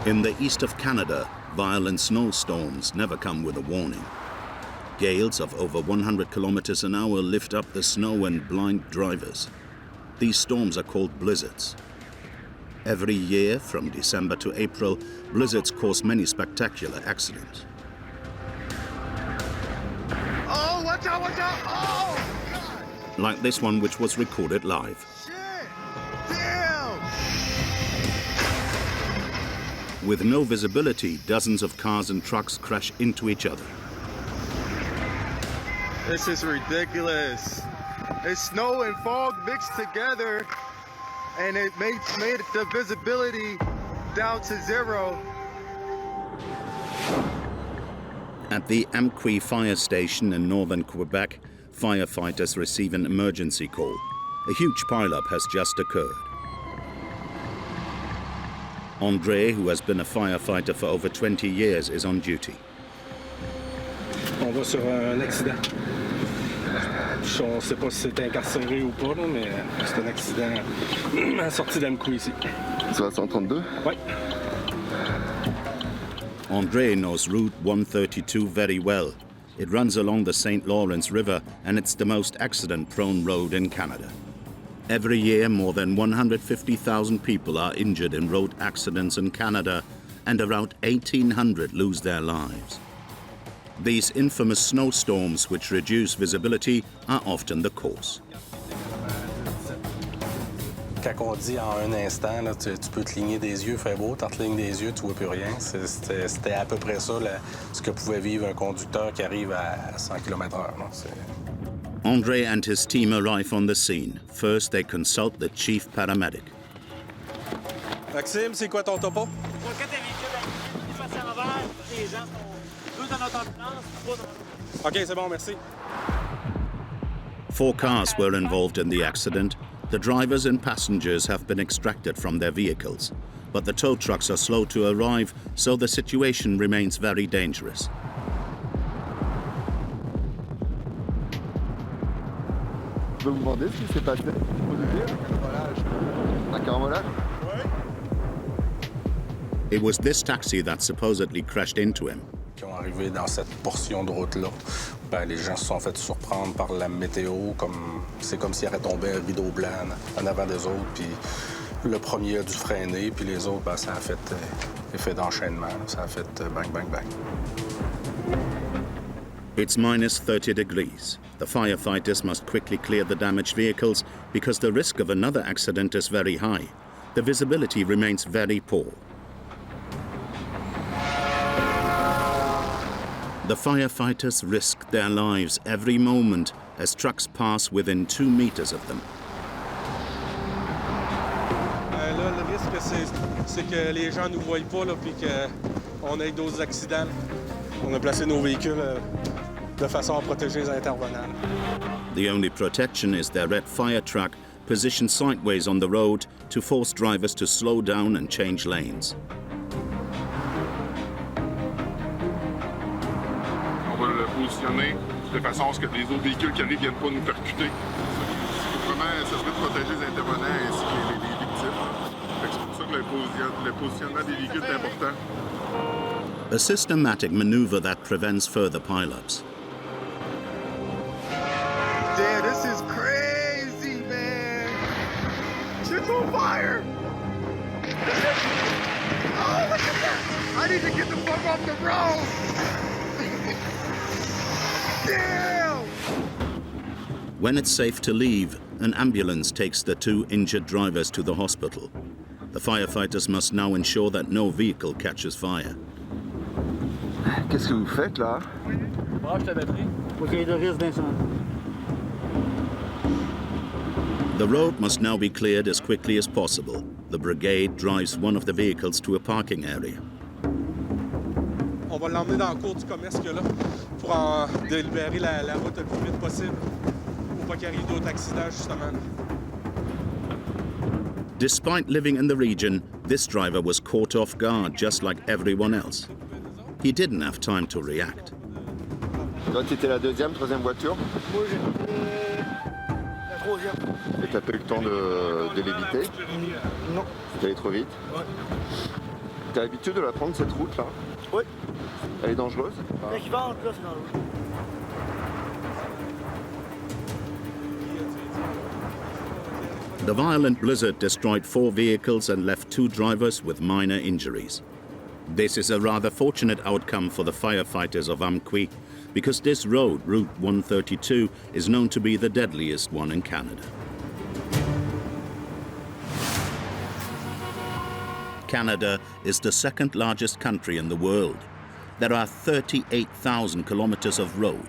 In the east of Canada, violent snowstorms never come with a warning. Gales of over 100 kilometers an hour lift up the snow and blind drivers. These storms are called blizzards. Every year, from December to April, blizzards cause many spectacular accidents. Oh, watch out, watch out! Oh, God! Like this one, which was recorded live. With no visibility, dozens of cars and trucks crash into each other. This is ridiculous. It's snow and fog mixed together, and it made the visibility down to zero. At the Amqui fire station in northern Quebec, firefighters receive an emergency call. A huge pileup has just occurred. André, who has been a firefighter for over 20 years, is on duty. On va sur un accident. On ne sait pas si c'est incarcéré ou pas, mais c'est un accident à la sortie d'Amqui ici. C'est la 132? Oui. André knows Route 132 very well. It runs along the St. Lawrence River, and it's the most accident-prone road in Canada. Every year, more than 150,000 people are injured in road accidents in Canada, and around 1,800 lose their lives. These infamous snowstorms, which reduce visibility, are often the cause. Quand on dit en un instant, là, tu peux cligner des yeux, fait beau, t'en clignes des yeux, tu vois plus rien. C'était à peu près ça, ce que pouvait vivre un conducteur qui arrive à 100 km/h. André and his team arrive on the scene. First, they consult the chief paramedic. Maxime, c'est quoi ton topo? OK, c'est bon, merci. 4 cars were involved in the accident. The drivers and passengers have been extracted from their vehicles, but the tow trucks are slow to arrive, so the situation remains very dangerous. Je peux vous demander ce qui s'est passé? Un carambolage? It was this taxi that supposedly crashed into him. Qui ont arrivé dans cette portion de route-là, ben, les gens se sont fait surprendre par la météo, c'est comme s'il aurait tombé un rideau blanc en avant des autres, puis le premier a dû freiner, puis les autres, ben, ça a fait effet d'enchaînement, ça a fait bang, bang, bang. It's minus 30 degrees. The firefighters must quickly clear the damaged vehicles because the risk of another accident is very high. The visibility remains very poor. The firefighters risk their lives every moment as trucks pass within 2 meters of them. Là, le risque, c'est que les gens ne nous voient pas, puis qu'on ait d'autres accidents. On a placé nos véhicules de façon à protéger les intervenants. The only protection is their red fire truck positioned sideways on the road to force drivers to slow down and change lanes. On va le positionner de façon à ce que les autres véhicules qui arrivent ne viennent pas nous percuter. Vraiment, ça serait de protéger les intervenants ainsi que les victimes. C'est pour ça que le positionnement des véhicules est important. A systematic maneuver that prevents further pileups. Damn, this is crazy, man. Shit's on fire. Oh, look at that. I need to get the fuck off the road. Damn. When it's safe to leave, an ambulance takes the 2 injured drivers to the hospital. The firefighters must now ensure that no vehicle catches fire. Qu'est-ce que vous faites là? Je t'avais pris. Faut qu'il y ait de risque d'incendie. The road must now be cleared as quickly as possible. The brigade drives one of the vehicles to a parking area. On va l'emmener dans la cour du commerce qu'il y a là pour en délibérer la route le plus vite possible pour pas qu'il arrive d'autres accidents, justement. Despite living in the region, this driver was caught off guard just like everyone else. He didn't have time to react. Toi, tu étais la deuxième, troisième voiture? Moi, j'étais la troisième. Et t'as pas eu le temps de l'éviter? Non. T'es allé trop vite? Ouais. T'as l'habitude de la prendre cette route là? Oui. Elle est dangereuse? Quand il vente, là, c'est dans l'eau. The violent blizzard destroyed 4 vehicles and left 2 drivers with minor injuries. This is a rather fortunate outcome for the firefighters of Amqui, because this road, Route 132, is known to be the deadliest one in Canada. Canada is the second largest country in the world. There are 38,000 kilometers of road.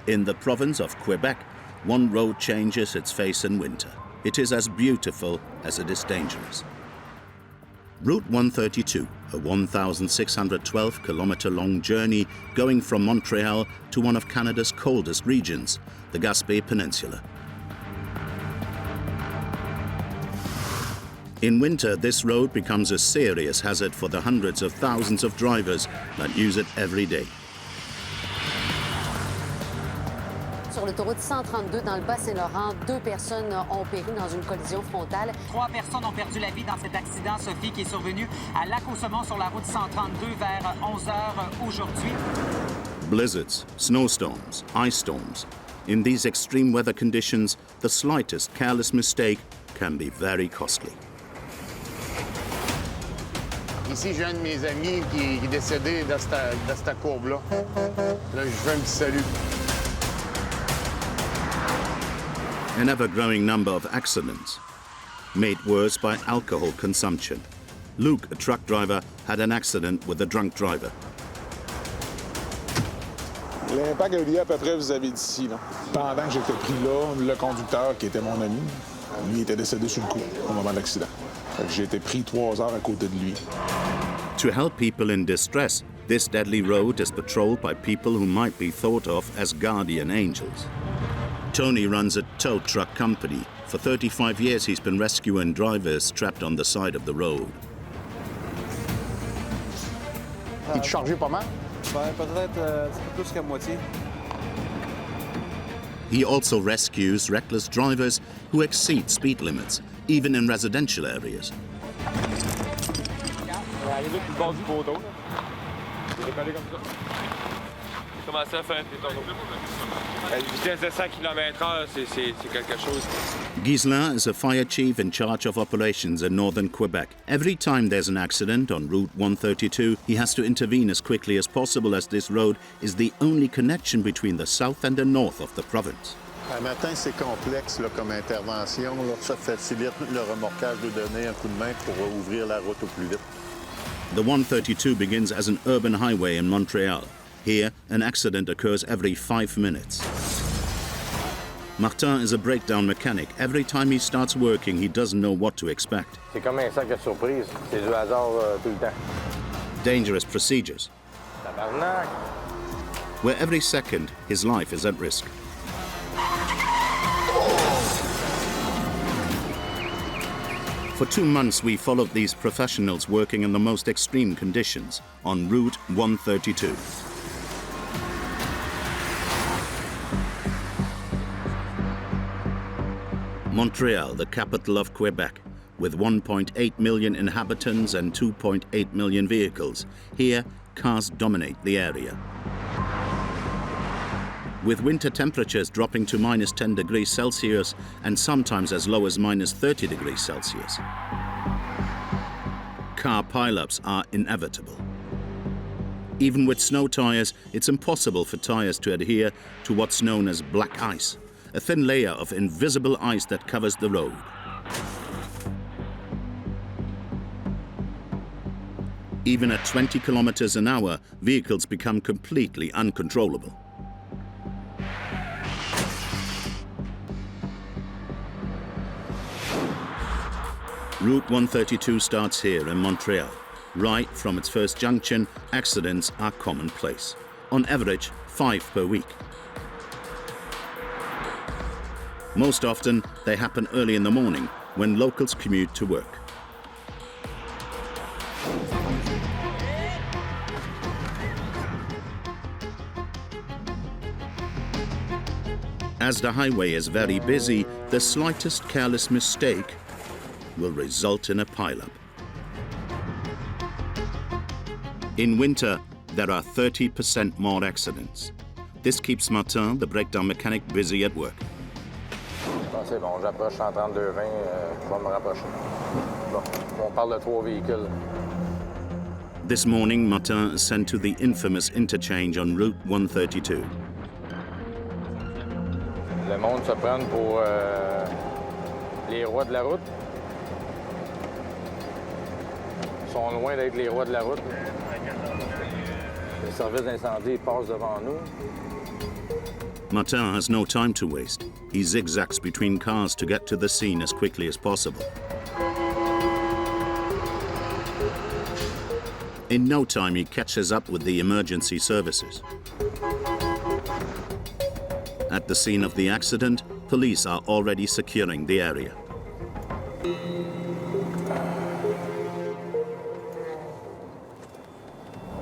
In the province of Quebec, one road changes its face in winter. It is as beautiful as it is dangerous. Route 132, a 1,612-kilometer-long journey going from Montreal to one of Canada's coldest regions, the Gaspé Peninsula. In winter, this road becomes a serious hazard for the hundreds of thousands of drivers that use it every day. Sur l'autoroute 132 dans le Bas-Saint-Laurent, 2 personnes ont péri dans une collision frontale. 3 personnes ont perdu la vie dans cet accident, Sophie, qui est survenu à Lac-aux-Saumons sur la route 132 vers 11h aujourd'hui. Blizzards, snowstorms, ice storms. In these extreme weather conditions, the slightest careless mistake can be very costly. Ici, j'ai un de mes amis qui est décédé dans cette courbe-là. Là, je fais un petit salut. An ever-growing number of accidents, made worse by alcohol consumption. Luke, a truck driver, had an accident with a drunk driver. L'impact a eu lieu à peu près vis-à-vis d'ici. Là. Pendant que j'étais pris là, le conducteur, qui était mon ami, lui était décédé sur le coup au moment de l'accident. J'ai été pris 3 heures à côté de lui. To help people in distress, this deadly road is patrolled by people who might be thought of as guardian angels. Tony runs a tow truck company. For 35 years, he's been rescuing drivers trapped on the side of the road. Il te chargeait pas mal? Peut-être un peu plus qu'à moitié. He also rescues reckless drivers who exceed speed limits, even in residential areas. Arrivé sur le bord du poteau, là. J'ai décollé comme ça. J'ai commencé à faire des tonneaux. Une vitesse de 100 km/h, c'est quelque chose. Ghislain is a fire chief in charge of operations in northern Quebec. Every time there's an accident on Route 132, he has to intervene as quickly as possible, as this road is the only connection between the south and the north of the province. Un matin, c'est complexe là, comme intervention. Là. Ça facilite le remorquage de donner un coup de main pour ouvrir la route au plus vite. The 132 begins as an urban highway in Montreal. Here, an accident occurs every 5 minutes. Martin is a breakdown mechanic. Every time he starts working, he doesn't know what to expect. C'est comme un sac de surprise. C'est du hasard tout le temps. Dangerous procedures, Tabarnak! where every second his life is at risk. For 2 months, we followed these professionals working in the most extreme conditions on Route 132. Montreal, the capital of Quebec, with 1.8 million inhabitants and 2.8 million vehicles. Here, cars dominate the area. With winter temperatures dropping to minus 10 degrees Celsius and sometimes as low as minus 30 degrees Celsius, car pileups are inevitable. Even with snow tires, it's impossible for tires to adhere to what's known as black ice, a thin layer of invisible ice that covers the road. Even at 20 kilometers an hour, vehicles become completely uncontrollable. Route 132 starts here in Montreal. Right from its first junction, accidents are commonplace. On average, 5 per week. Most often, they happen early in the morning, when locals commute to work. As the highway is very busy, the slightest careless mistake will result in a pileup. In winter, there are 30% more accidents. This keeps Martin, the breakdown mechanic, busy at work. Bon, c'est bon, j'approche 132-20, je vais me rapprocher. Bon, on parle de 3 véhicules. This morning, Martin is sent to the infamous interchange on Route 132. Le monde se prend pour les rois de la route. Ils sont loin d'être les rois de la route. Le service d'incendie passe devant nous. Martin has no time to waste. He zigzags between cars to get to the scene as quickly as possible. In no time, he catches up with the emergency services. At the scene of the accident, police are already securing the area.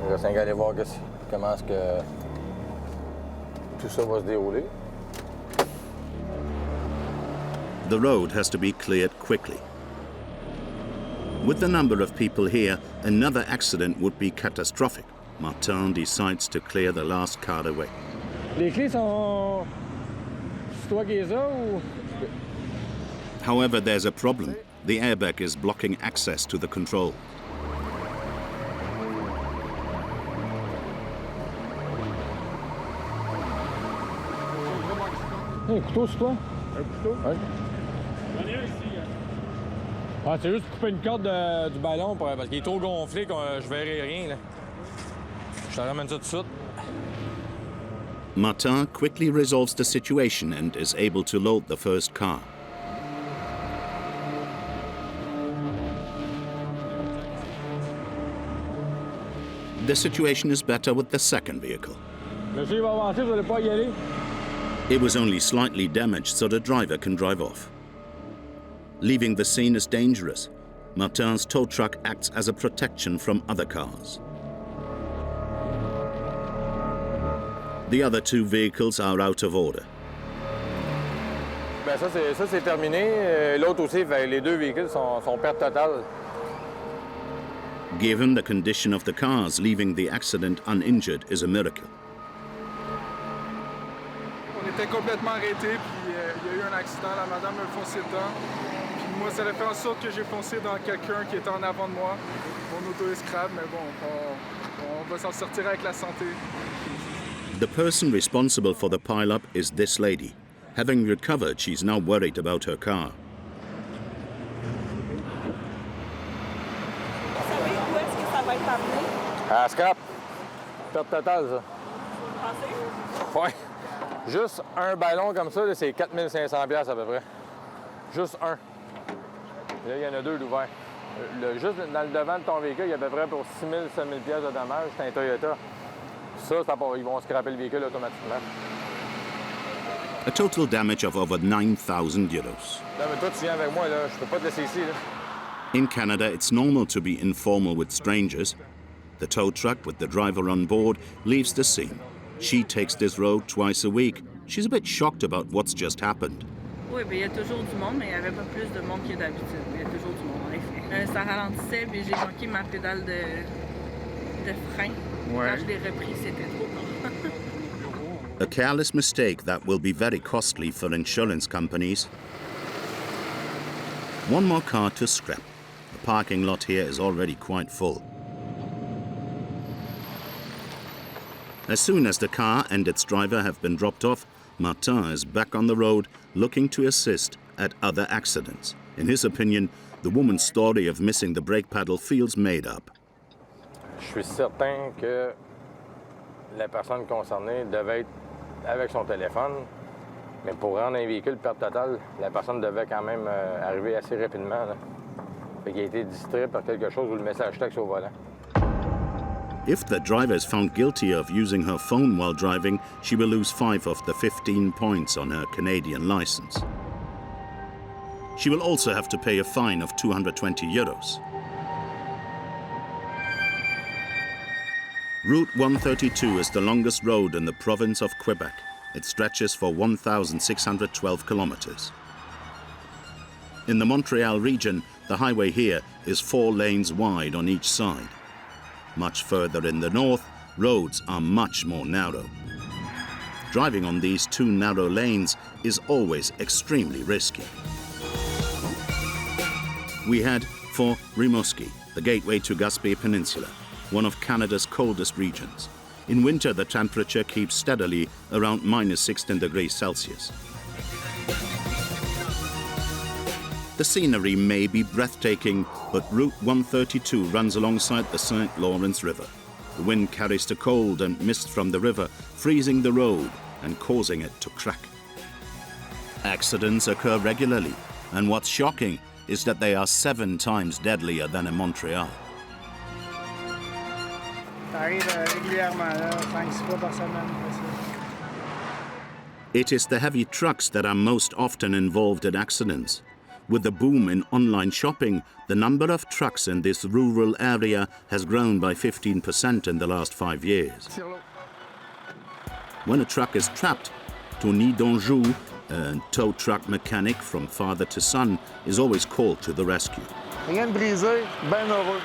Il reste à aller voir comment est-ce que tout ça va se dérouler. The road has to be cleared quickly. With the number of people here, another accident would be catastrophic. Martin decides to clear the last car away. Les clés sont... C'est toi qui les as ou... However, there's a problem. The airbag is blocking access to the control. Un couteau sur toi? Un couteau? Oui. J'en ai un ici. Ah, c'est juste couper une corde du ballon parce qu'il est trop gonflé que je verrai rien. Là. Je te ramène ça tout de suite. Martin quickly resolves the situation and is able to load the first car. The situation is better with the second vehicle. Monsieur, il va avancer, vous n'allez pas y aller? It was only slightly damaged, so the driver can drive off. Leaving the scene is dangerous. Martin's tow truck acts as a protection from other cars. The other two vehicles are out of order. Bien, ça, c'est terminé. L'autre aussi, les deux véhicules sont perte totale. Given the condition of the cars, leaving the accident uninjured is a miracle. On était complètement arrêtés, puis il y a eu un accident. La madame a foncé dedans. Puis moi, ça a fait en sorte que j'ai foncé dans quelqu'un qui était en avant de moi. Mon auto est scrap, mais bon, on va s'en sortir avec la santé. The person responsible for the pileup is this lady. Having recovered, she's now worried about her car. Vous savez où est-ce que ça va être amené? À scrap. Perte totale, ça. Vous pensez? Oui. Juste un ballon comme ça, c'est 4500$ à peu près. Juste un. Là, il y en a deux d'ouverts. Juste dans le devant de ton véhicule, il y a à peu près pour 6 000 7 000$ de dommages. C'est un Toyota. Ça, ils vont scraper le véhicule automatiquement. A total damage of over 9,000 euros. Là, mais toi, tu viens avec moi, là. Je peux pas te laisser ici, là. In Canada, it's normal to be informal with strangers. The tow truck with the driver on board leaves the scene. She takes this road twice a week. She's a bit shocked about what's just happened. Oui, bien, il y a toujours du monde, mais il n'y avait pas plus de monde que d'habitude. Il y a toujours du monde, en effet. Ça ralentissait, puis j'ai manqué ma pédale de frein. Ouais. Quand je l'ai repris, c'était trop long. A careless mistake that will be very costly for insurance companies. One more car to scrap. The parking lot here is already quite full. As soon as the car and its driver have been dropped off, Martin is back on the road looking to assist at other accidents. In his opinion, the woman's story of missing the brake pedal feels made up. Je suis certain que la personne concernée devait être avec son téléphone, mais pour rendre un véhicule perte totale, la personne devait quand même arriver assez rapidement. Là. Fait qu'il a été distrait par quelque chose ou le message texte au volant. If the driver is found guilty of using her phone while driving, she will lose 5 of the 15 points on her Canadian license. She will also have to pay a fine of 220 euros. Route 132 is the longest road in the province of Quebec. It stretches for 1,612 kilometers. In the Montreal region, the highway here is 4 lanes wide on each side. Much further in the north, roads are much more narrow. Driving on these two narrow lanes is always extremely risky. We head for Rimouski, the gateway to Gaspé Peninsula, one of Canada's coldest regions. In winter, the temperature keeps steadily around -16 degrees Celsius. The scenery may be breathtaking, but Route 132 runs alongside the St. Lawrence River. The wind carries the cold and mist from the river, freezing the road and causing it to crack. Accidents occur regularly, and what's shocking is that they are 7 times deadlier than in Montreal. Ça arrive régulièrement, là, 5-6 fois par semaine. It is the heavy trucks that are most often involved in accidents. With the boom in online shopping, the number of trucks in this rural area has grown by 15% in the last 5 years. When a truck is trapped, Tony Donjou, a tow truck mechanic from father to son, is always called to the rescue. Rien de brisé, ben heureux.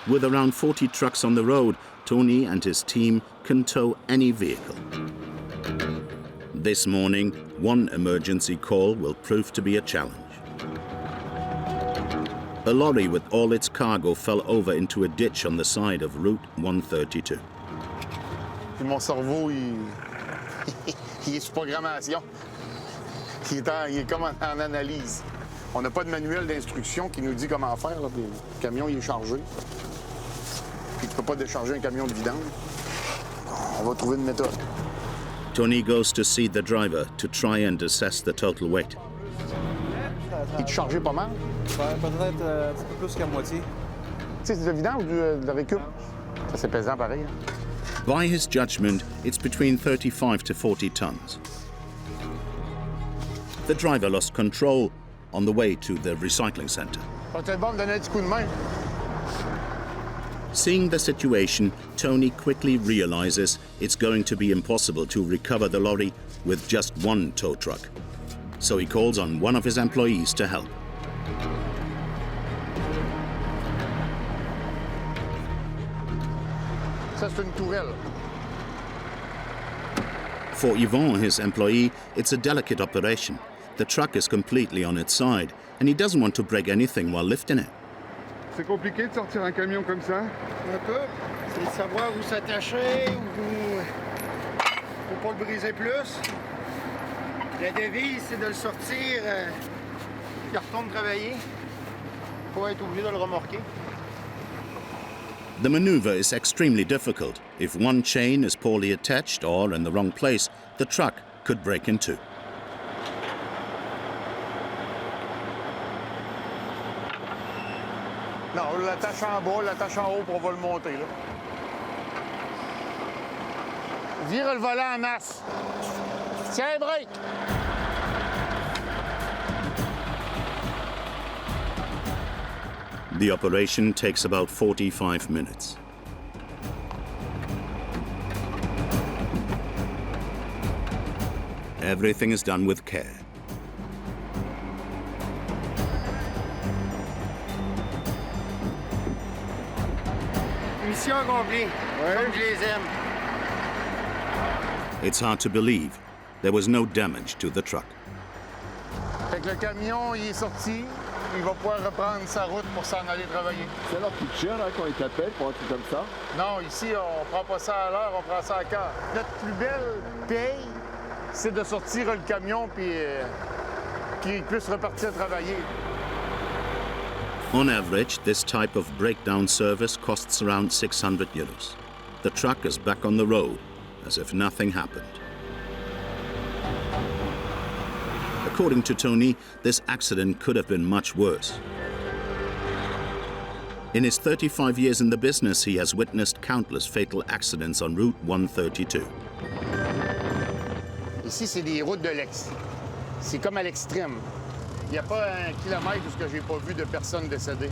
With around 40 trucks on the road, Tony and his team can tow any vehicle. This morning, one emergency call will prove to be a challenge. A lorry with all its cargo fell over into a ditch on the side of Route 132. Puis mon cerveau, il est sous programmation. Il est comme en analyse. On n'a pas de manuel d'instruction qui nous dit comment faire. Là, puis le camion il est chargé. Puis tu ne peux pas décharger un camion de vidange. On va trouver une méthode. Tony goes to see the driver to try and assess the total weight. Il est chargé pas mal? Ouais, peut-être un petit peu plus qu'à moitié. Tu sais, c'est de vidange ou de récup? Ça, c'est pesant pareil. Hein? By his judgment, it's between 35 to 40 tons. The driver lost control on the way to the recycling center. Peut-être bon de donner un petit coup de main. Seeing the situation, Tony quickly realizes it's going to be impossible to recover the lorry with just one tow truck. So he calls on one of his employees to help. Ça, c'est une tourelle. For Yvon, his employee, it's a delicate operation. The truck is completely on its side, and he doesn't want to break anything while lifting it. C'est compliqué de sortir un camion comme ça? Un peu. C'est de savoir où s'attacher, où pour pas le briser plus. La devise, c'est de le sortir, qu'il retourne travailler, pour être obligé de le remorquer. The maneuver is extremely difficult. If one chain is poorly attached or in the wrong place, the truck could break in two. Non, on l'attache en bas, l'attache en haut, puis on va le monter, là. Vire le volant en masse. Tiens, break! The operation takes about 45 minutes. Everything is done with care. Mission accomplie, comme je les aime. It's hard to believe there was no damage to the truck. Fait que le camion, il est sorti. Il va pouvoir reprendre sa route pour s'en aller travailler. C'est à l'heure qui te gère, hein, quand il t'appelle pour un truc comme ça? Non, ici, on prend pas ça à l'heure, on prend ça à cœur. Notre plus belle paye, c'est de sortir le camion puis qu'il puisse repartir travailler. On average, this type of breakdown service costs around 600 euros. The truck is back on the road, as if nothing happened. According to Tony, this accident could have been much worse. In his 35 years in the business, he has witnessed countless fatal accidents on Route 132. Ici, c'est des routes de l'ex. C'est comme à l'extrême. Il n'y a pas un kilomètre où j'ai pas vu de personnes décédées.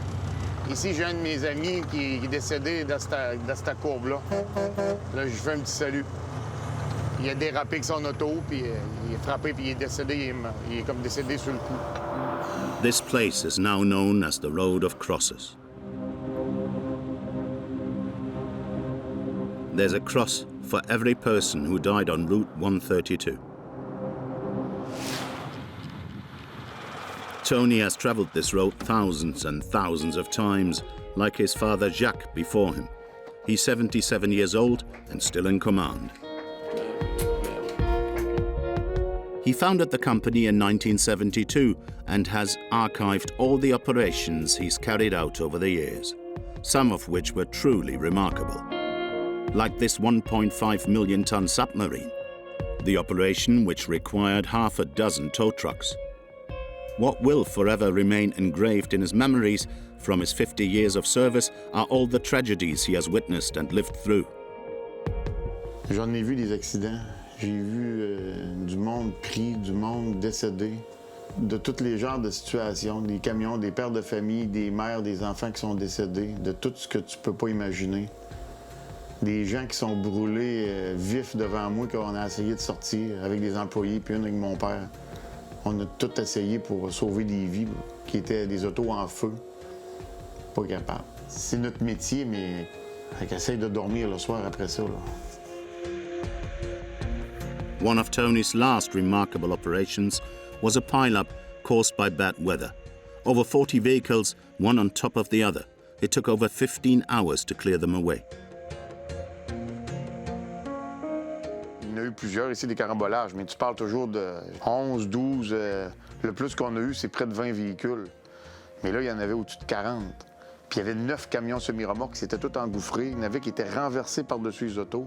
Ici, j'ai un de mes amis qui est décédé dans cette courbe-là. Là, je fais un petit salut. Il a dérapé avec son auto, puis il est frappé, puis il est décédé. Il est comme décédé sur le coup. This place is now known as the Road of Crosses. there's a cross for every person who died on Route 132. Tony has traveled this road thousands and thousands of times, like his father Jacques before him. He's 77 years old and still in command. He founded the company in 1972 and has archived all the operations he's carried out over the years, some of which were truly remarkable. Like this 1.5 million ton submarine, the operation which required half a dozen tow trucks. What will forever remain engraved in his memories from his 50 years of service are all the tragedies he has witnessed and lived through. J'en ai vu des accidents. J'ai vu du monde pris, du monde décédé, de tous les genres de situations, des camions, des pères de famille, des mères, des enfants qui sont décédés, de tout ce que tu peux pas imaginer. Des gens qui sont brûlés vifs devant moi qu'on a essayé de sortir avec des employés, puis une avec mon père. On a tout essayé pour sauver des vies qui étaient des autos en feu. Pas capable. C'est notre métier, mais on essaye de dormir le soir après ça. Là. One of Tony's last remarkable operations was a pile-up caused by bad weather. Over 40 vehicles, one on top of the other. It took over 15 hours to clear them away. Il y en a eu plusieurs ici, des carambolages, mais tu parles toujours de 11, 12. Le plus qu'on a eu, c'est près de 20 véhicules. Mais là, il y en avait au-dessus de 40. Puis il y avait 9 camions semi-remorques qui s'étaient tous engouffrés. Il y en avait qui étaient renversés par-dessus les autos.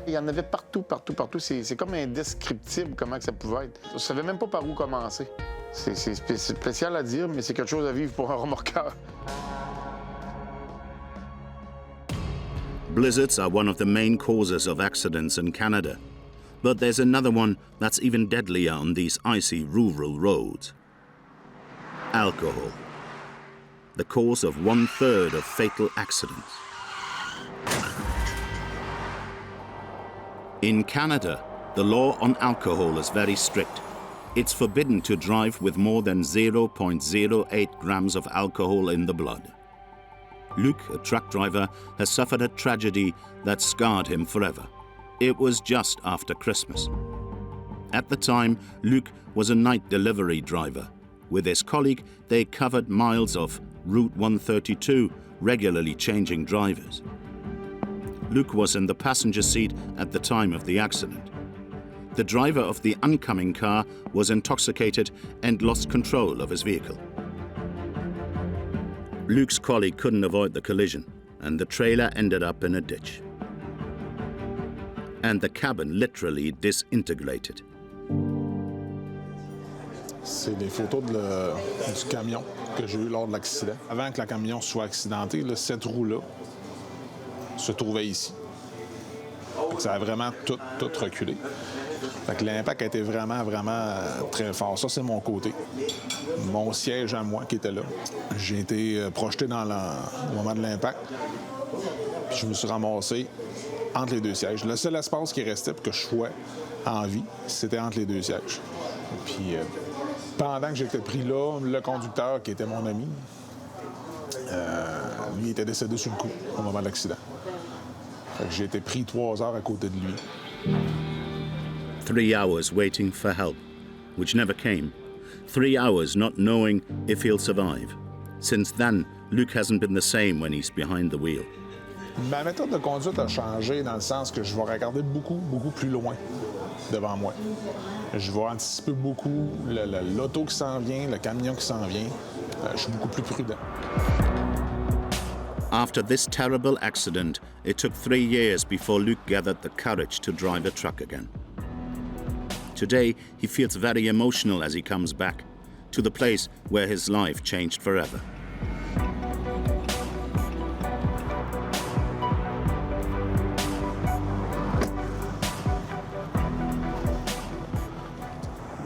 Il y en avait partout, partout, partout. C'est comme indescriptible comment que ça pouvait être. Je ne savais même pas par où commencer. C'est spécial à dire, mais c'est quelque chose à vivre pour un remorqueur. Blizzards are one of the main causes of accidents in Canada. But there's another one that's even deadlier on these icy rural roads. Alcohol. The cause of 1/3 of fatal accidents. In Canada, the law on alcohol is very strict. It's forbidden to drive with more than 0.08 grams of alcohol in the blood. Luc, a truck driver, has suffered a tragedy that scarred him forever. It was just after Christmas. At the time, Luc was a night delivery driver. With his colleague, they covered miles of Route 132, regularly changing drivers. Luc was in the passenger seat at the time of the accident. The driver of the oncoming car was intoxicated and lost control of his vehicle. Luc's colleague couldn't avoid the collision, and the trailer ended up in a ditch. And the cabin literally disintegrated. C'est des photos du camion que j'ai eu lors de l'accident. Avant que le camion soit accidenté, cette roue-là se trouvait ici. Ça a vraiment tout reculé. Fait que l'impact a été vraiment très fort. Ça, c'est mon côté. Mon siège à moi qui était là. J'ai été projeté dans le moment de l'impact. Puis je me suis ramassé entre les deux sièges. Le seul espace qui restait pour que je sois en vie, c'était entre les deux sièges. Puis pendant que j'étais pris là, le conducteur, qui était mon ami, lui était décédé sur le coup au moment de l'accident. J'ai été pris 3 heures à côté de lui. 3 hours waiting for help, which never came. 3 hours not knowing if he'll survive. Since then, Luc hasn't been the same when he's behind the wheel. Ma méthode de conduite a changé dans le sens que je vais regarder beaucoup plus loin devant moi. Je vais anticiper beaucoup l'auto qui s'en vient, le camion qui s'en vient. Je suis beaucoup plus prudent. After this terrible accident, it took 3 years before Luc gathered the courage to drive a truck again. Today, he feels very emotional as he comes back to the place where his life changed forever.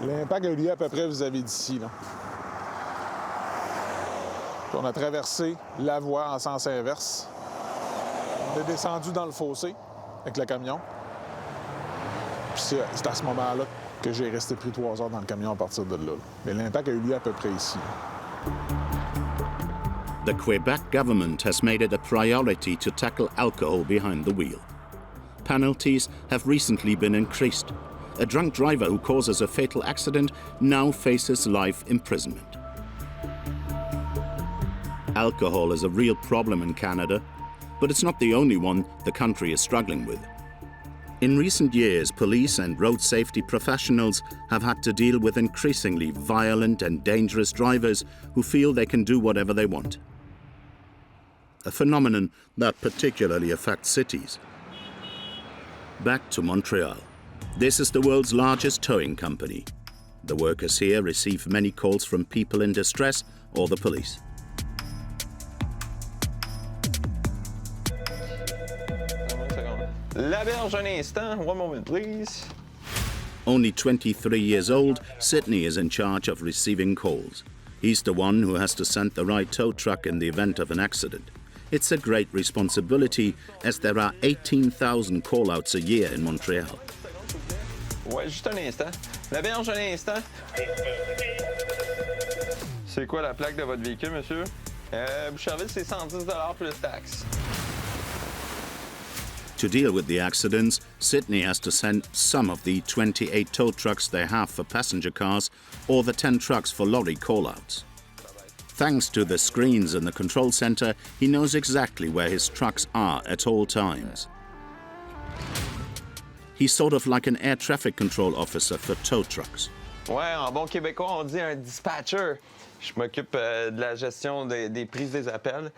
L'impact a eu lieu à peu près vis-à-vis d'ici. Là. Puis on a traversé la voie en sens inverse. On est descendu dans le fossé avec le camion. Puis c'est à ce moment-là que j'ai resté pris 3 heures dans le camion à partir de là. Mais l'impact a eu lieu à peu près ici. The Quebec government has made it a priority to tackle alcohol behind the wheel. penalties have recently been increased. A drunk driver who causes a fatal accident now faces life imprisonment. Alcohol is a real problem in Canada, but it's not the only one the country is struggling with. In recent years, police and road safety professionals have had to deal with increasingly violent and dangerous drivers who feel they can do whatever they want. A phenomenon that particularly affects cities. Back to Montreal. This is the world's largest towing company. The workers here receive many calls from people in distress or the police. La berge un instant. One moment, please. Only 23 years old, Sydney is in charge of receiving calls. He's the one who has to send the right tow truck in the event of an accident. It's a great responsibility as there are 18,000 call-outs a year in Montreal. Ouais, juste un instant. La berge un instant. C'est quoi la plaque de votre véhicule, monsieur? Boucherville, c'est 110 $ plus taxes. To deal with the accidents, Sydney has to send some of the 28 tow trucks they have for passenger cars or the 10 trucks for lorry call-outs. Thanks to the screens in the control center, he knows exactly where his trucks are at all times. He's sort of like an air traffic control officer for tow trucks. Ouais, en bon québécois, on dit un dispatcher. Je m'occupe de la gestion des prises des appels,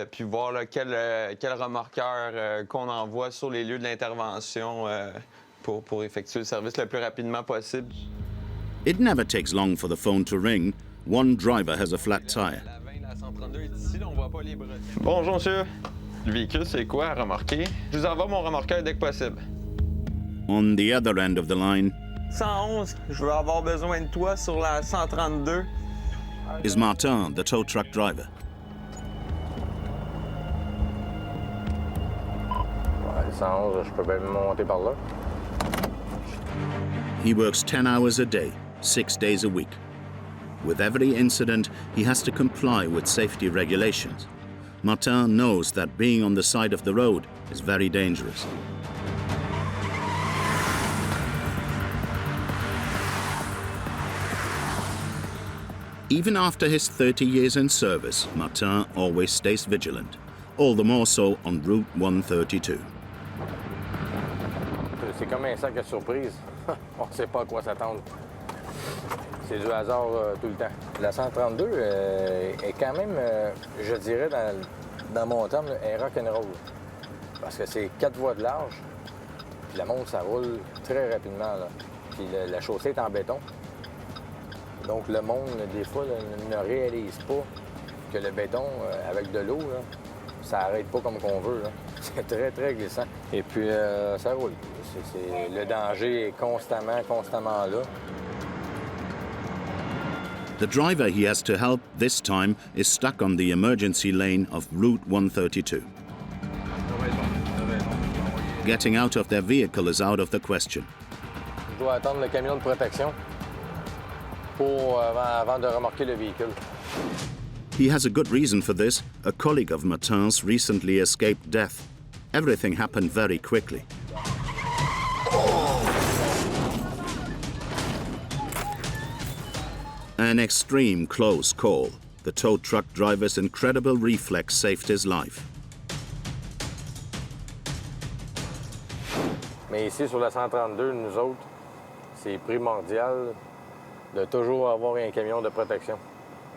puis voir là, quel remorqueur qu'on envoie sur les lieux de l'intervention pour effectuer le service le plus rapidement possible. It never takes long for the phone to ring. One driver has a flat tire. Bonjour, monsieur. Le véhicule, c'est quoi à remorquer? Je vous envoie mon remorqueur dès que possible. On the other end of the line 111, je vais avoir besoin de toi sur la 132. is Martin, the tow truck driver. Ouais, 111, je peux bien monter par là. He works 10 hours a day, 6 days a week. With every incident, he has to comply with safety regulations. Martin knows that being on the side of the road is very dangerous. Even after his 30 years in service, Martin always stays vigilant, all the more so on Route 132. C'est comme un sac à surprise. On ne sait pas à quoi s'attendre. C'est du hasard tout le temps. La 132 est quand même, je dirais, dans mon terme, un rock'n'roll. Parce que c'est 4 voies de large, puis la montre, ça roule très rapidement. Là. Puis la chaussée est en béton. Donc le monde, des fois, là, ne réalise pas que le béton, avec de l'eau, ça n'arrête pas comme qu'on veut. Là. C'est très, très glissant. Et puis, ça roule. Le danger est constamment là. The driver he has to help this time is stuck on the emergency lane of Route 132. Getting out of their vehicle is out of the question. Je dois attendre le camion de protection avant de remorquer le véhicule. He has a good reason for this. A colleague of Martin's recently escaped death. Everything happened very quickly. An extreme close call. The tow truck driver's incredible reflex saved his life. Mais ici, sur la 132, nous autres, c'est primordial de toujours avoir un camion de protection.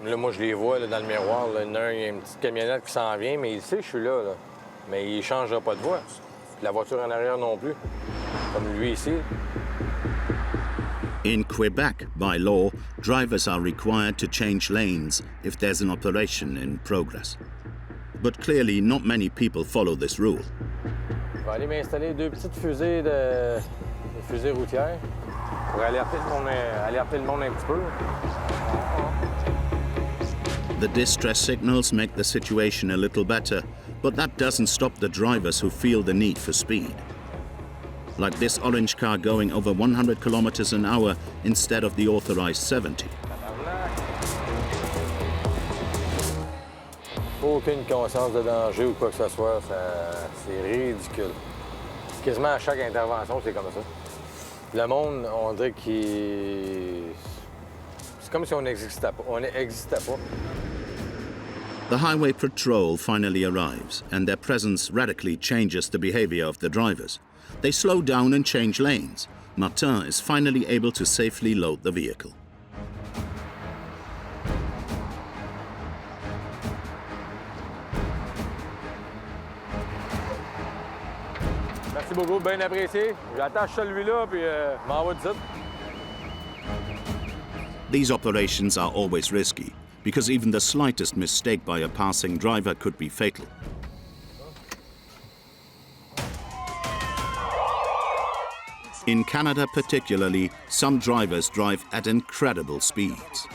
Là, moi, je les vois là, dans le miroir. Là, il y a une petite camionnette qui s'en vient, mais il sait que je suis là. Mais il ne changera pas de voie. Puis la voiture en arrière non plus, comme lui ici. In Quebec, by law, drivers are required to change lanes if there's an operation in progress. But clearly, not many people follow this rule. Je vais aller m'installer 2 petites fusées fusées routières pour alerter le monde un petit peu. The distress signals make the situation a little better, but that doesn't stop the drivers who feel the need for speed. Like this orange car going over 100 kilometers an hour instead of the authorized 70. Aucune conscience de danger ou quoi que ce soit, c'est ridicule. Quasiment à chaque intervention, c'est comme ça. Le monde, on dirait qu'il... C'est comme si on n'existait pas. On n'existait pas. The highway patrol finally arrives, and their presence radically changes the behavior of the drivers. They slow down and change lanes. Martin is finally able to safely load the vehicle. Merci beaucoup, bien apprécié. J'attache celui-là, puis m'envoie tout de suite. These operations are always risky, because even the slightest mistake by a passing driver could be fatal. In Canada particularly, some drivers drive at incredible speeds,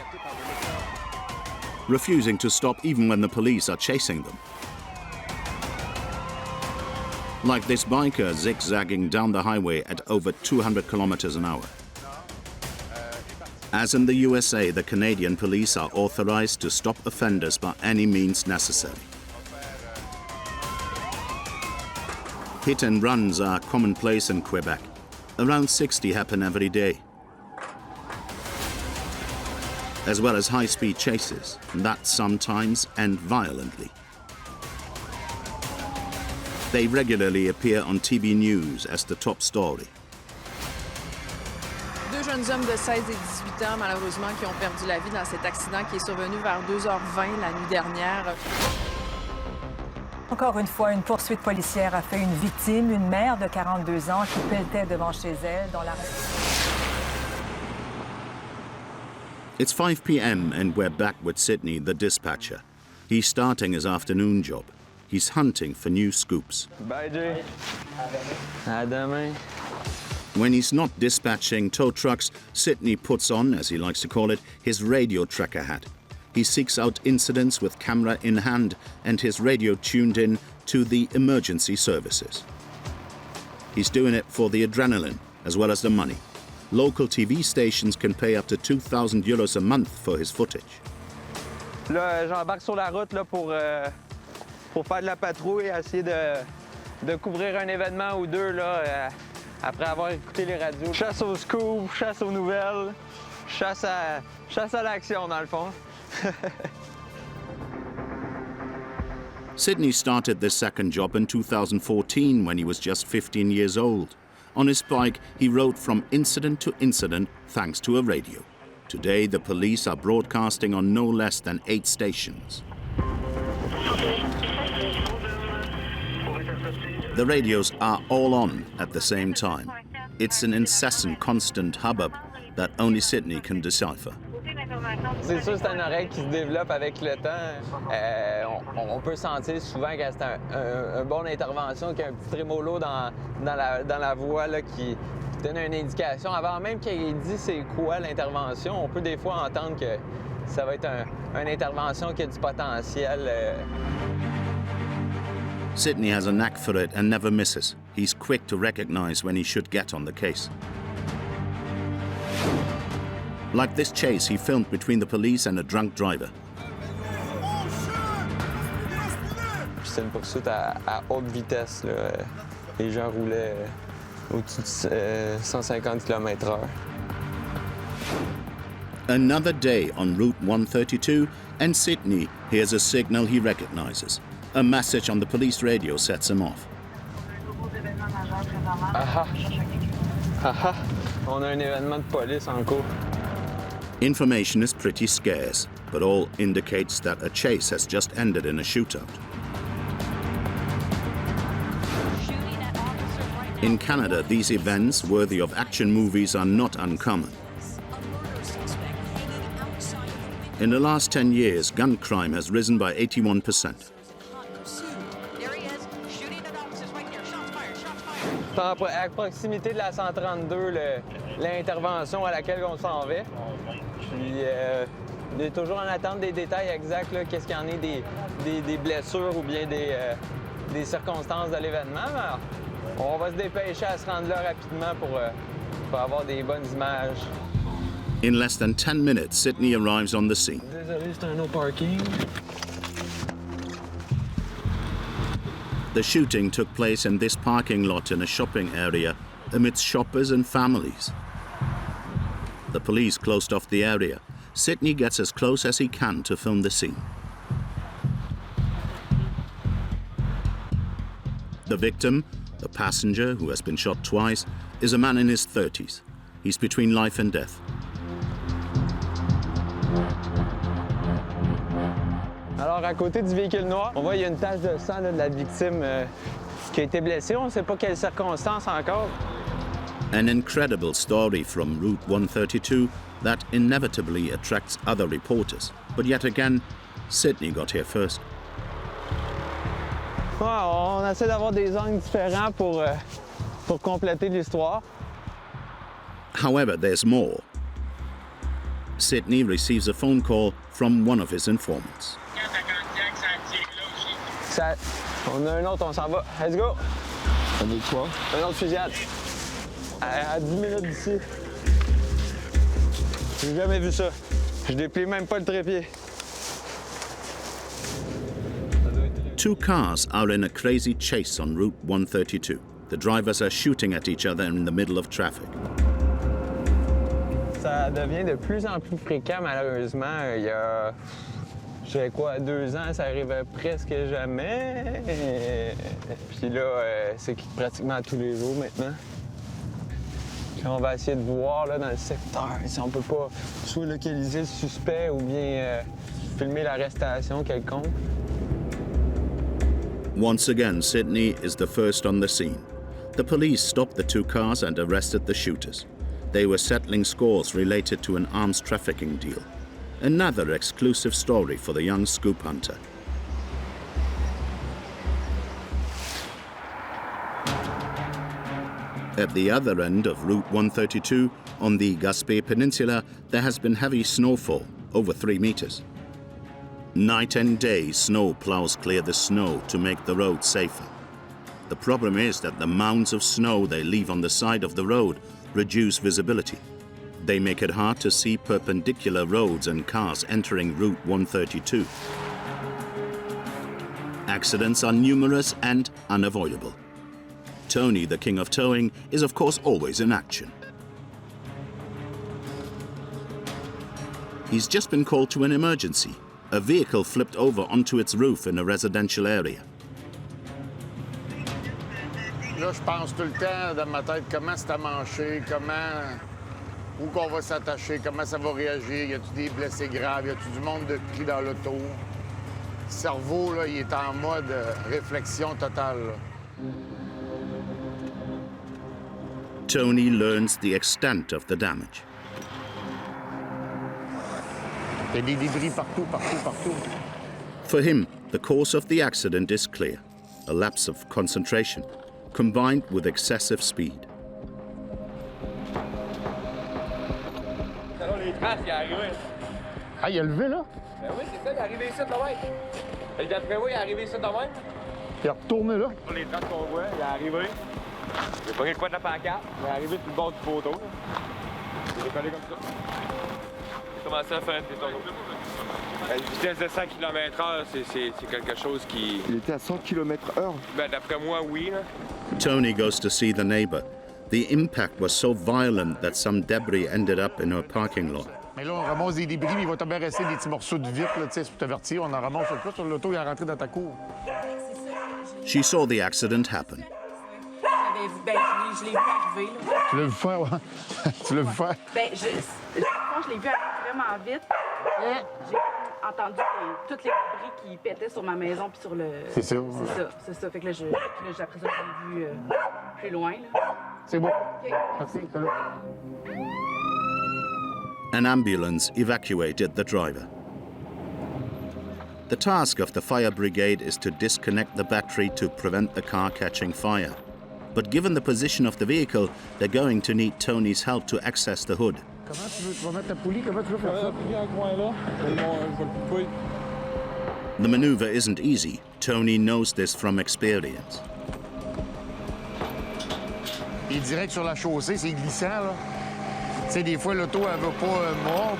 refusing to stop even when the police are chasing them. Like this biker zigzagging down the highway at over 200 kilometers an hour. As in the USA, the Canadian police are authorized to stop offenders by any means necessary. Hit and runs are commonplace in Quebec. Around 60 happen every day. As well as high-speed chases, that sometimes end violently. They regularly appear on TV news as the top story. Deux jeunes hommes de 16 et 18 ans, malheureusement, qui ont perdu la vie dans cet accident qui est survenu vers 2h20 la nuit dernière. Encore une fois, une poursuite policière a fait une victime, une mère de 42 ans qui pelletait devant chez elle dans la... It's 5 p.m. and we're back with Sydney, the dispatcher. He's starting his afternoon job. He's hunting for new scoops. Bye, Jay. À demain. When he's not dispatching tow trucks, Sydney puts on, as he likes to call it, his radio tracker hat. He seeks out incidents with camera in hand and his radio tuned in to the emergency services. He's doing it for the adrenaline as well as the money. Local TV stations can pay up to 2,000 euros a month for his footage. Là, j'embarque sur la route là, pour faire de la patrouille, essayer de couvrir un événement ou deux là, après avoir écouté les radios. Chasse aux scoops, chasse aux nouvelles, chasse à l'action dans le fond. Sydney started this second job in 2014 when he was just 15 years old. On his bike, he rode from incident to incident thanks to a radio. Today, the police are broadcasting on no less than 8 stations. The radios are all on at the same time. It's an incessant, constant hubbub that only Sydney can decipher. C'est sûr, c'est une oreille qui se développe avec le temps. On peut sentir souvent que c'est une bonne intervention, qu'il y a un petit trémolo dans la voix là, qui donne une indication. Avant même qu'il dise c'est quoi l'intervention, on peut des fois entendre que ça va être une intervention qui a du potentiel. Sydney has a knack for it and never misses. He's quick to recognize when he should get on the case. Like this chase he filmed between the police and a drunk driver. C'est une poursuite à haute vitesse. Là. Les gens roulaient au-dessus de 150 km/h. Another day on Route 132, and Sydney hears a signal he recognizes. A message on the police radio sets him off. Aha! Aha! On a un événement de police en cours. Information is pretty scarce, but all indicates that a chase has just ended in a shootout. In Canada, these events, worthy of action movies, are not uncommon. In the last 10 years, gun crime has risen by 81%. À proximité de la 132, l'intervention à laquelle on s'en va. Puis, il est toujours en attente des détails exacts, qu'est-ce qu'il y en est, des blessures ou bien des circonstances de l'événement. On va se dépêcher à se rendre là rapidement pour avoir des bonnes images. In less than 10 minutes, Sydney arrives on the scene. Désolé, c'est un no parking. The shooting took place in this parking lot in a shopping area amidst shoppers and families. The police closed off the area. Sydney gets as close as he can to film the scene. The victim, a passenger who has been shot twice, is a man in his 30s. He's between life and death. Alors, à côté du véhicule noir, on voit qu'il y a une tache de sang là, de la victime qui a été blessée. On ne sait pas quelles circonstances encore. An incredible story from Route 132 that inevitably attracts other reporters. But yet again, Sydney got here first. Ouais, on essaie d'avoir des angles différents pour compléter l'histoire. However, there's more. Sydney receives a phone call from one of his informants. Ça, on a un autre, on s'en va. Let's go! Un autre quoi? Un autre fusillade. À 10 minutes d'ici. J'ai jamais vu ça. Je déplie même pas le trépied. Two cars are in a crazy chase on Route 132. The drivers are shooting at each other in the middle of traffic. Ça devient de plus en plus fréquent, malheureusement. Il y a, je dirais quoi, 2 ans, ça arrivait presque jamais. Puis là, c'est pratiquement tous les jours maintenant. Puis on va essayer de voir là, dans le secteur si on peut pas soit localiser le suspect ou bien filmer l'arrestation quelconque. Once again, Sydney is the first on the scene. The police stopped the two cars and arrested the shooters. They were settling scores related to an arms trafficking deal. Another exclusive story for the young scoop hunter. At the other end of Route 132, on the Gaspé Peninsula, there has been heavy snowfall, over 3 meters. Night and day, snow plows clear the snow to make the road safer. The problem is that the mounds of snow they leave on the side of the road reduce visibility. They make it hard to see perpendicular roads and cars entering Route 132. Accidents are numerous and unavoidable. Tony, the king of towing, is of course always in action. He's just been called to an emergency. A vehicle flipped over onto its roof in a residential area. Là, je pense tout le temps dans ma tête comment c'est amanché, où qu'on va s'attacher, comment ça va réagir, y a-tu des blessés graves, y a-tu du monde de pris dans l'auto. Le cerveau, là, il est en mode réflexion totale. Là. Tony learns the extent of the damage. Il y a des débris partout. For him, the cause of the accident is clear. A lapse of concentration, combined with excessive speed. Ah, il a levé, là? Ben oui, c'est ça, il est arrivé ici de même. D'après moi, il est arrivé ici de même. Il est retourné là? Pour les traces qu'on voit, il est arrivé. Il a pris le coin de la pancarte, il est arrivé sur le bord du poteau. Là. Il est collé comme ça. Il a commencé à faire des tours. La vitesse de 100 km/h, c'est quelque chose qui... Il était à 100 km/h? Ben, d'après moi, oui. Là. Tony goes to see the neighbor. The impact was so violent that some debris ended up in her parking lot. Mais là, on ramasse des débris, mais il va t'en rester des petits morceaux de vitre, tu sais, pour t'avertir. On en ramasse un peu sur l'auto, il est rentré dans ta cour. She saw the accident happen. Ben, je l'ai vu arriver. Là. Tu l'as vu faire, ouais? Tu l'as vu faire? Ben, je l'ai vu arriver vraiment vite. J'ai entendu tous les débris qui pétaient sur ma maison puis sur le... C'est ça. C'est ça. Fait que là, après ça, je l'ai vu plus loin. C'est bon. OK. Merci, salut. An ambulance evacuated the driver. The task of the fire brigade is to disconnect the battery to prevent the car catching fire. But given the position of the vehicle, they're going to need Tony's help to access the hood. Comment tu vas mettre ta poulie? Comment tu veux faire ça? The maneuver isn't easy. Tony knows this from experience. Il est direct sur la chaussée, c'est glissant, là. Tu sais, des fois, l'auto, elle va pas mordre.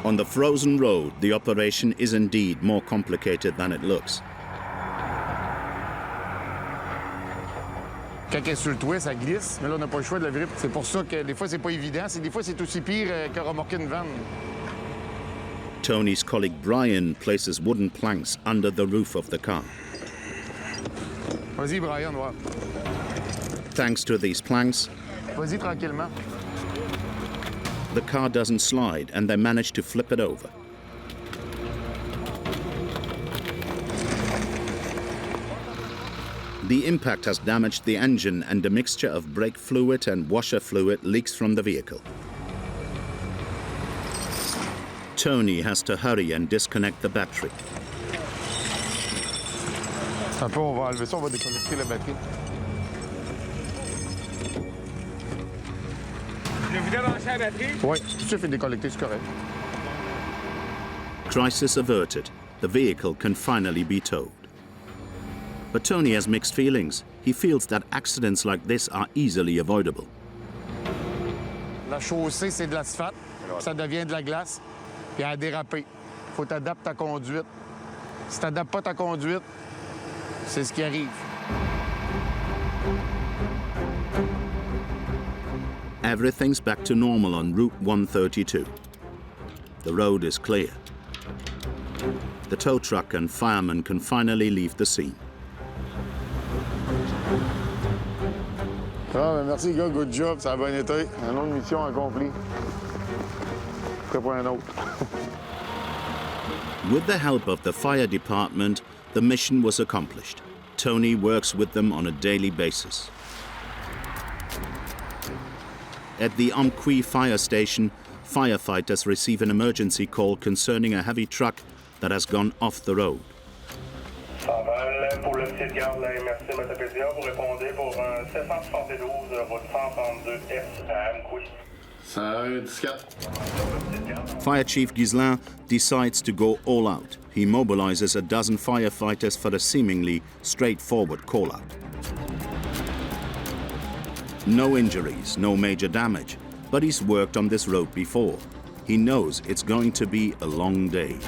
On the frozen road, the operation is indeed more complicated than it looks. Quand elle est sur le toit, ça glisse. Mais là, on n'a pas le choix de la virer. C'est pour ça que des fois, c'est pas évident. Des fois, c'est aussi pire que remorquer une vanne. Tony's colleague Brian places wooden planks under the roof of the car. Vas-y, Brian, va. Thanks to these planks, Vas-y, tranquillement. the car doesn't slide and they manage to flip it over. The impact has damaged the engine and a mixture of brake fluid and washer fluid leaks from the vehicle. Tony has to hurry and disconnect the battery. Un peu, on va enlever ça, on va déconnecter la batterie. Je voudrais brancher la batterie? Oui, tout ça fait déconnecter, c'est correct. Crisis averted. The vehicle can finally be towed. But Tony has mixed feelings. He feels that accidents like this are easily avoidable. La chaussée, c'est de l'asphalte, ça devient de la glace, puis elle a dérapé. Faut t'adapter ta conduite. Si t'adaptes pas ta conduite, c'est ce qui arrive. Everything's back to normal on Route 132. The road is clear. The tow truck and firemen can finally leave the scene. Ah, ben merci, gars. Good job. Ça a bien été. Une autre mission accomplie. Prêt pour un autre. With the help of the fire department, the mission was accomplished. Tony works with them on a daily basis. At the Amqui fire station, firefighters receive an emergency call concerning a heavy truck that has gone off the road. Pour le petit garde, la MRC Matapédia, vous répondez pour 772 route 132S à Amqui. Fire Chief Ghislain decides to go all out. He mobilizes a dozen firefighters for a seemingly straightforward call-out. No injuries, no major damage, but he's worked on this road before. He knows it's going to be a long day.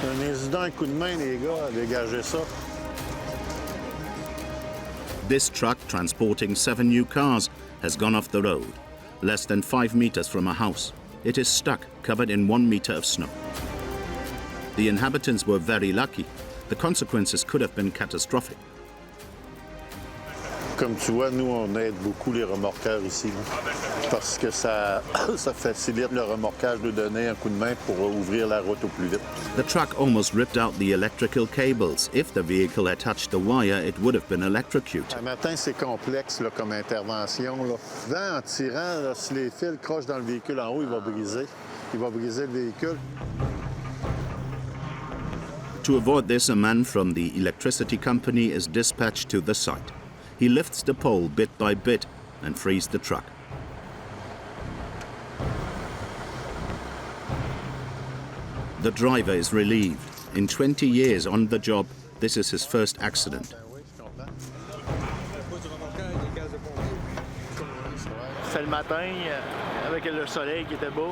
Un incident, un coup de main, les gars, à dégager ça. This truck, transporting 7 new cars, has gone off the road, less than 5 meters from a house. It is stuck, covered in 1 meter of snow. The inhabitants were very lucky. The consequences could have been catastrophic. Comme tu vois, nous, on aide beaucoup les remorqueurs ici, là, parce que ça facilite le remorquage de donner un coup de main pour ouvrir la route au plus vite. The truck almost ripped out the electrical cables. If the vehicle had touched the wire, it would have been electrocuted. Un matin, c'est complexe là, comme intervention. Là. Souvent, en tirant, là, si les fils crochent dans le véhicule en haut, il va briser. Il va briser le véhicule. To avoid this, a man from the electricity company is dispatched to the site. He lifts the pole bit by bit and frees the truck. The driver is relieved. In 20 years on the job, this is his first accident. C'est le matin, avec le soleil qui était bas,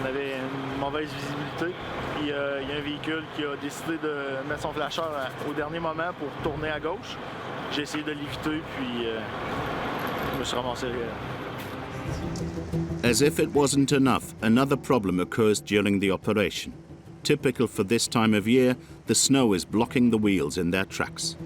on avait une mauvaise visibilité. Puis il y a un véhicule qui a décidé de mettre son flasheur au dernier moment pour tourner à gauche. J'ai essayé de l'éviter, puis je me suis ramassé. As if it wasn't enough, another problem occurs during the operation. Typical for this time of year, the snow is blocking the wheels in their tracks.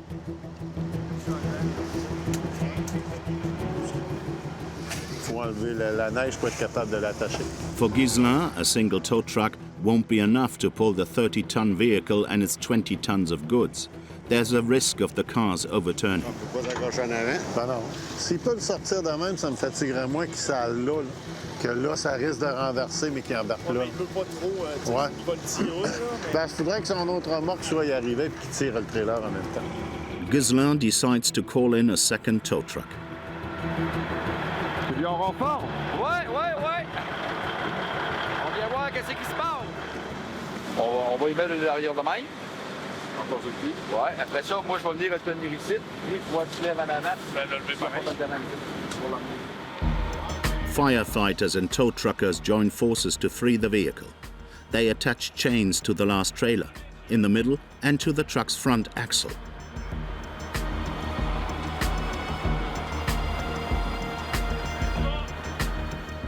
Il faut enlever la neige pour être capable de l'attacher. For Ghislain, a single tow truck won't be enough to pull the 30-ton vehicle and its 20 tons of goods. There's a risk of the cars overturning. On peut pas s'accrocher en avant? Ben non. S'il peut le sortir de même, ça me fatiguerait moins qu'il s'aille là, que là, ça risque de renverser, mais qu'il embarque là. Il peut pas trop, ouais. Il va le tirer, là. Ben, il faudrait que son autre remorque soit y arrivé et qu'il tire le trailer en même temps. Ghislain decides to call in a second tow truck. Tu viens en renfort? Ouais. On vient voir qu'est-ce qui se passe. On va y mettre l'arrière de même. Ouais, après ça, moi, je vais venir retenir ici. Lui, tu vois, tu lèves en avant. Ben, le lever pareil. Firefighters and tow truckers join forces to free the vehicle. They attach chains to the last trailer, in the middle, and to the truck's front axle.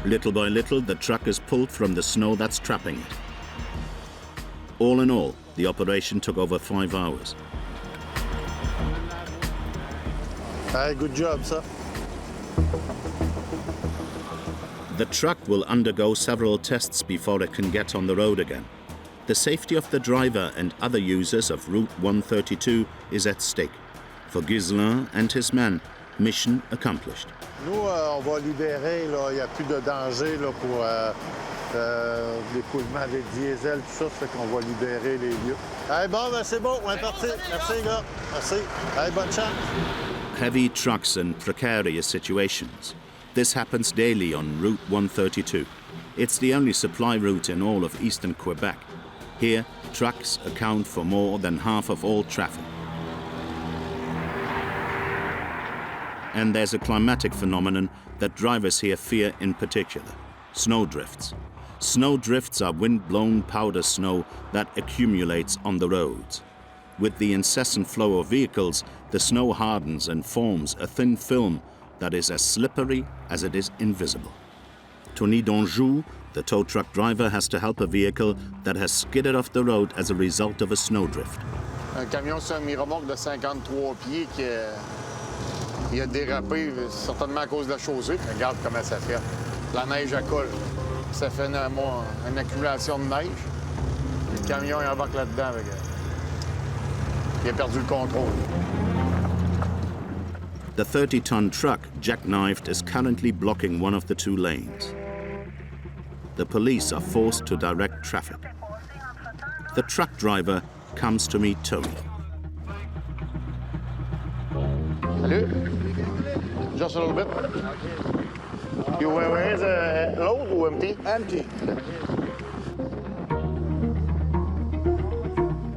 Little by little, the truck is pulled from the snow that's trapping it. All in all, the operation took over 5 hours. Good job, sir. The truck will undergo several tests before it can get on the road again. The safety of the driver and other users of Route 132 is at stake. For Ghislain and his men, mission accomplished. Nous, on va libérer, là, il n'y a plus de danger là, pour l'écoulement des diesels, tout ça, ça fait qu'on va libérer les lieux. Hey, bon, ben, c'est bon, on est parti. Merci, gars. Merci. Hey, bonne chance. Heavy trucks and precarious situations. This happens daily on Route 132. It's the only supply route in all of eastern Quebec. Here, trucks account for more than half of all traffic. And there's a climatic phenomenon that drivers here fear in particular: snowdrifts. Snowdrifts are wind-blown powder snow that accumulates on the roads. With the incessant flow of vehicles, the snow hardens and forms a thin film that is as slippery as it is invisible. Tony Donjou, the tow truck driver, has to help a vehicle that has skidded off the road as a result of a snowdrift. Un camion semi-remorque de 53 pieds qui il a dérapé, certainement à cause de la chaussée. Regarde comment ça fait. La neige, elle colle. Ça fait une accumulation de neige. Le camion, il embarque là-dedans. Il a perdu le contrôle. The 30-ton truck, Jackknifed, is currently blocking one of the 2 lanes. The police are forced to direct traffic. The truck driver comes to meet Tony. Salut. Just a little bit. You where is the load or empty? Empty.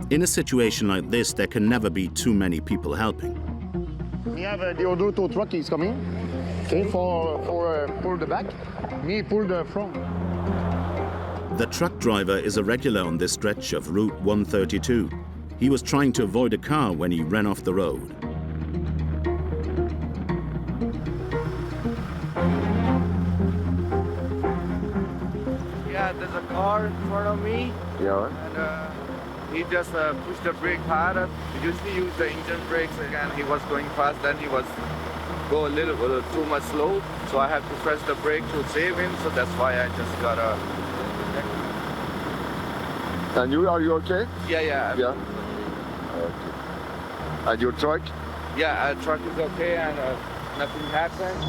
In a situation like this, there can never be too many people helping. We have the other tow truck is coming. Okay, for pull the back. Me pull the front. The truck driver is a regular on this stretch of Route 132. He was trying to avoid a car when he ran off the road. Yeah, there's a car in front of me. Yeah. And he just pushed the brake harder. He usually use the engine brakes again. He was going fast, then he was go a little too much slow. So I have to press the brake to save him. So that's why I just got a. And are you okay? Yeah. Yeah. Okay. And your truck? Yeah, our truck is okay and nothing happened.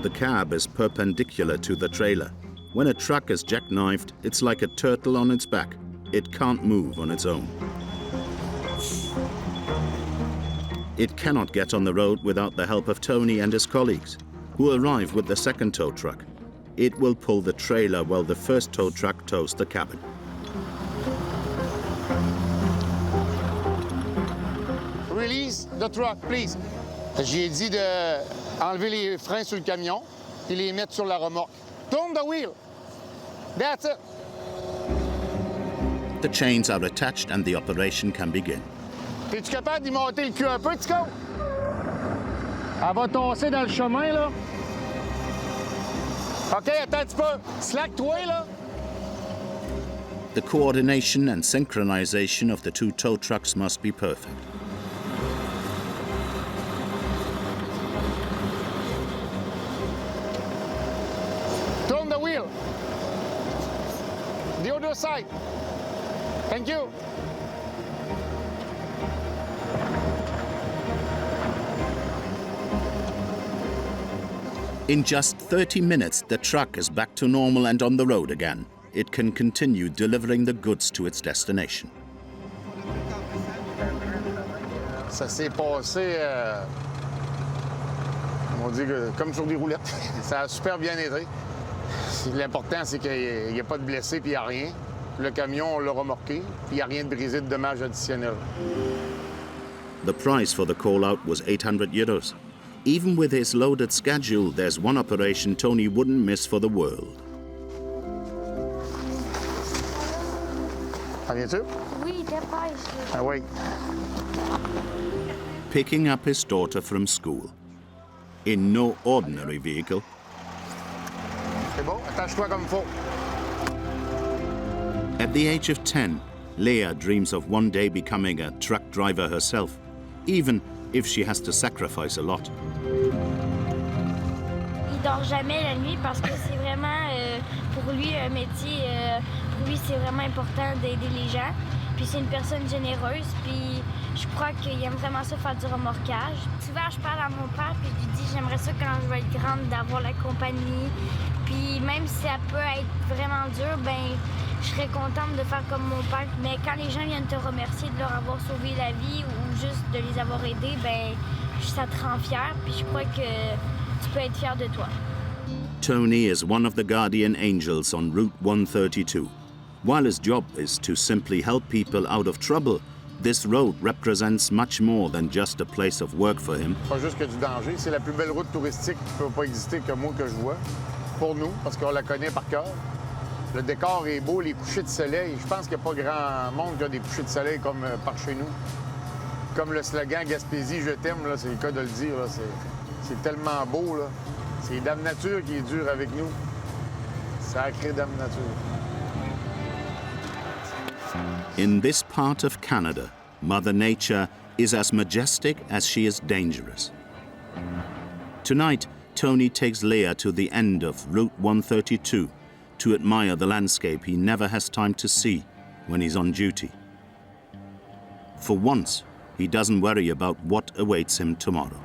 The cab is perpendicular to the trailer. When a truck is jackknifed, it's like a turtle on its back. It can't move on its own. It cannot get on the road without the help of Tony and his colleagues, who arrive with the second tow truck. It will pull the trailer while the first tow truck tows the cabin. Release the truck, please. J'ai dit d'enlever les freins sur le camion et les mettre sur la remorque. Turn the wheel. That's it. The chains are attached and the operation can begin. Es-tu capable d'y monter le cul un peu, Tico? Elle va tasser dans le chemin, là. OK, attends un petit peu. Slack-toi, là. The coordination and synchronization of the 2 tow trucks must be perfect. Turn the wheel. The other side. Thank you. In just 30 minutes, the truck is back to normal and on the road again. It can continue delivering the goods to its destination. Ça s'est passé, on dit comme sur des roulettes. Ça a super bien été. L'important, c'est qu'il n'y a pas de blessés puis il n'y a rien. Le camion, on l'a remorqué, puis il n'y a rien de brisé de dommages additionnels. The price for the call-out was 800 euros. Even with his loaded schedule, there's one operation Tony wouldn't miss for the world. Ça vient-tu? Oui, dépêche. Ah oui. Picking up his daughter from school. In no ordinary vehicle. C'est bon, attache-toi comme faut. At the age of 10, Leah dreams of one day becoming a truck driver herself, even if she has to sacrifice a lot. Il dort jamais la nuit parce que c'est vraiment, pour lui, un métier, pour lui, c'est vraiment important d'aider les gens. Puis c'est une personne généreuse, puis je crois qu'il aime vraiment ça faire du remorquage. Souvent, je parle à mon père, puis je lui dis j'aimerais ça quand je vais être grande d'avoir la compagnie. Puis même si ça peut être vraiment dur, ben je serais contente de faire comme mon père. Mais quand les gens viennent te remercier de leur avoir sauvé la vie ou juste de les avoir aidés, ben ça te rend fier, puis je crois que tu peux être fier de toi. Tony is one of the guardian angels on Route 132. While his job is to simply help people out of trouble, this road represents much more than just a place of work for him. Pas juste que du danger, c'est la plus belle route touristique qui ne peut pas exister que moi que je vois. Pour nous, parce qu'on la connaît par cœur. Le décor est beau, les couchers de soleil. Je pense qu'il n'y a pas grand monde qui a des couchers de soleil comme par chez nous. Comme le slogan Gaspésie, je t'aime, c'est le cas de le dire. C'est tellement beau. Là. C'est Dame Nature qui est dure avec nous. Sacrée Dame Nature. In this part of Canada, Mother Nature is as majestic as she is dangerous. Tonight, Tony takes Leah to the end of Route 132 to admire the landscape he never has time to see when he's on duty. For once, he doesn't worry about what awaits him tomorrow.